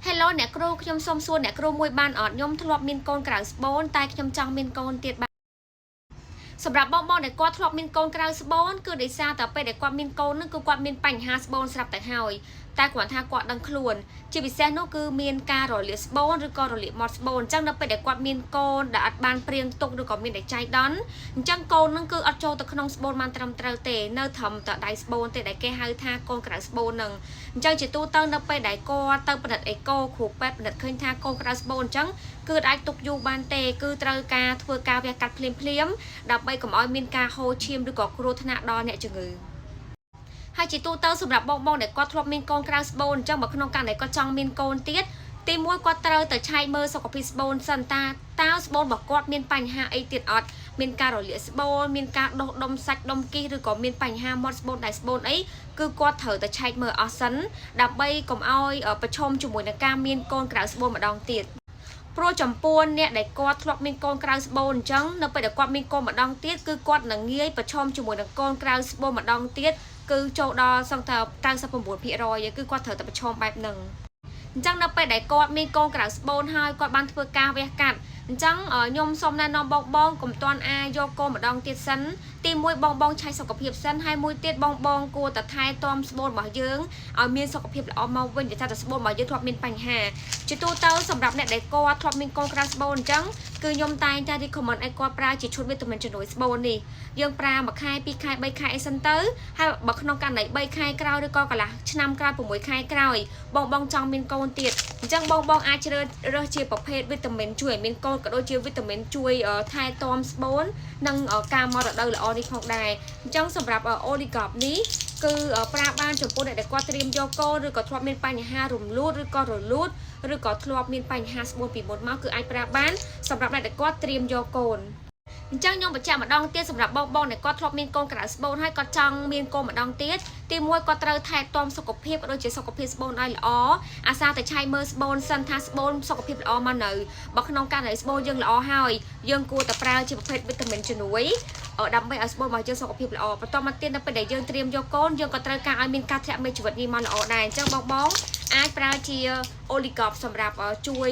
Hello អ្នកគ្រូខ្ញុំសូមសួរអ្នកគ្រូមួយបានអត់ខ្ញុំធ្លាប់មានកូនក្រៅស្បូនតែខ្ញុំចង់មានកូនទៀតបាទសម្រាប់បងដែលគាត់ធ្លាប់មានកូនក្រៅស្បូនគឺដោយសារតែពេលដែលគាត់មានកូនហ្នឹងគឺគាត់មានបញ្ហាស្បូនស្រាប់តែហើយតែគាត់ថាគាត់ដឹងខ្លួនជាពិសេសនោះគឺមានការរលាកស្បូនឬក៏រលាកមាត់ស្បូនអញ្ចឹងដល់ពេលដែលគាត់មានកូនដែលអត់បានព្រៀងទុកឬក៏មានតែចៃដន្យអញ្ចឹងកូនហ្នឹងគឺអត់ចូលទៅក្នុងស្បូនបានត្រឹមត្រូវទេនៅត្រឹមតែដៃស្បូនទេដែលគេហៅថាកូនក្រៅស្បូនហ្នឹងអញ្ចឹងជាទូទៅនៅពេលដែលគាត់ទៅពិនិត្យអេកូគ្រូពេទ្យពិនិត្យឃើញថាកូនក្រៅស្បូនអញ្ចឹងគឺអាចទុកយូរបានទេគឺត្រូវការធ្វើការវះកាត់ភ្លាមដើម្បីកុំឲ្យមានការហូរឈាមឬក៏គ្រោះថ្នាក់ដល់អ្នកជំងឺហើយជាទូទៅសម្រាប់បងដែលគាត់ធ្លាប់មានកូនក្រៅស្បូនអញ្ចឹងបើក្នុងករណីគាត់ចង់មានកូនទៀតទីមួយគាត់ត្រូវទៅឆែកមើលសុខភាពស្បូនសិនតើស្បូនរបស់គាត់មានបញ្ហាអីទៀតអត់មានការរលាកស្បូនមានការដុះដុំសាច់ដុំគីឬក៏មានបញ្ហាមាត់ស្បូនដៃស្បូនអីគឺគាត់ត្រូវទៅឆែកមើលអស់សិនដើម្បីកុំឲ្យប្រឈមជាមួយនឹងការមានកូនក្រៅស្បូនម្ដងទៀតព្រោះចំពោះអ្នកដែលគាត់ធ្លាប់មានកូនក្រៅស្បូនអញ្ចឹងនៅពេលដែលគាត់មានកូនម្ដងទៀតគឺគាត់នឹងងាយប្រឈមជាមួយនឹងកូនក្រៅស្បូនម្ដងទៀតគឺចូលដល់សឹងតែ99%គឺគាត់ត្រូវតែប្រឈមបែបហ្នឹងអញ្ចឹងនៅពេលដែលគាត់មានកូនក្រៅស្បូនហើយគាត់បានធ្វើការវះកាត់អញ្ចឹងខ្ញុំសូមណែនាំបងកុំទាន់យកកូនម្ដងទៀតសិនទីមួយបងឆែកសុខភាពសិនហើយមួយទៀតបងគួរតែថែទាំស្បូនរបស់យើងឲ្យមានសុខភាពល្អមកវិញដោយសារតែស្បូនរបស់យើងធ្លាប់មានបញ្ហាជាទូទៅសម្រាប់អ្នកដែលគាត់ធ្លាប់មានកូនក្រៅស្បូនអញ្ចឹងគឺខ្ញុំតែងតែ recommend ឲ្យគាត់ប្រើជាឈុតវីតាមីនជំនួយស្បូននេះយើងប្រើ1ខែ2ខែ3ខែអីសិនទៅហើយបើក្នុងករណី3ខែក្រោយឬក៏កន្លះឆ្នាំក្រោយ6ខែក្រោយបងចង់មានកូនទៀតអញ្ចឹងបងអាចជ្រើសរើសជាប្រភេទវីតាមីនជួយឲ្យមានកូនក៏ដូចជាវីតាមីនជួយថែទាំស្បូននិងការមករដូវល្អនេះផងដែរអញ្ចឹងសម្រាប់ Oligop នេះគឺប្រើបានចំពោះអ្នកដែលគាត់ត្រៀមយកកូនឬក៏ធ្លាប់មានបញ្ហារំលូតឬក៏រលូតឬក៏ធ្លាប់មានបញ្ហាស្បួនពីមុនមកគឺអាចប្រើបានសម្រាប់អ្នកដែលគាត់ត្រៀមយកកូនអញ្ចឹងខ្ញុំបញ្ជាក់ម្ដងទៀតសម្រាប់បងដែលគាត់ធ្លាប់មានកូនក្រៅស្បូនហើយគាត់ចង់មានកូនម្ដងទៀតទីមួយគាត់ត្រូវថែទាំសុខភាពក៏ដូចជាសុខភាពស្បូនឲ្យល្អអាសាតែឆៃមើលស្បូនសិនថាស្បូនសុខភាពល្អមកនៅបើក្នុងករណីស្បូនយើងល្អហើយយើងគួរតែប្រើជាប្រភេទវីតាមីនជំនួយដើម្បីឲ្យស្បូនរបស់យើងសុខភាពល្អបន្តមកទៀតនៅពេលដែលយើងត្រៀមយកកូនយើងក៏ត្រូវការឲ្យមានការធ្លាក់មេជីវិតនេះមកល្អដែរអញ្ចឹងបងអាចប្រើជា Oligop សម្រាប់ជួយ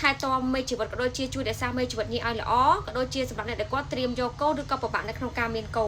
ថែទាំមេជីវិតក៏ដូចជាជួយរក្សាមេជីវិតនេះឲ្យល្អក៏ដូចជាសម្រាប់អ្នកដែលគាត់ត្រៀមយកកូនឬក៏ពិបាកនៅក្នុងការមានកូន